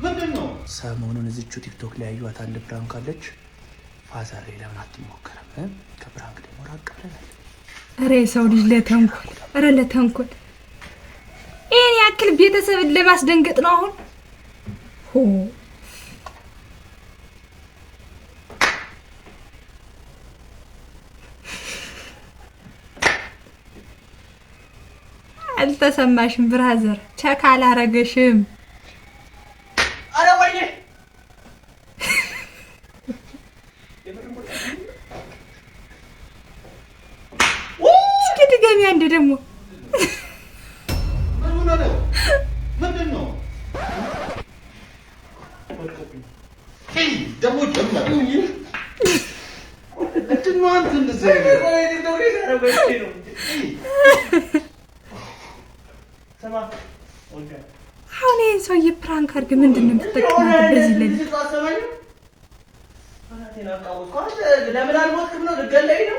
ምንድነው? ሰሞኑን እዚቹ ቲክቶክ ላይ ያዩት አንድ ፕራንክ አለች። ፋዘር ለምን አትሞከረም? ከፕራንክ ደግሞ ራቅ ብለናል። ኧረ ሰው ልጅ ለተንኮል ለተንኮል ይሄን ያክል ቤተሰብን ለማስደንገጥ ነው አሁን። ሆ አልተሰማሽም? ብራዘር ቸክ አላረገሽም። አረ ወይኔ እስኪ ድገሚ አንዴ ደግሞ። ምንድነው? ደግሞ ጀመረ። ምንድነው አንተ እንደዚህ አሁን ይሄን ሰውዬ ፕራንክ አድርግ ምንድነው የምትጠቀማት በዚህ ላይ? ለምን አልሞትክም ነው? ልገለኝ ነው?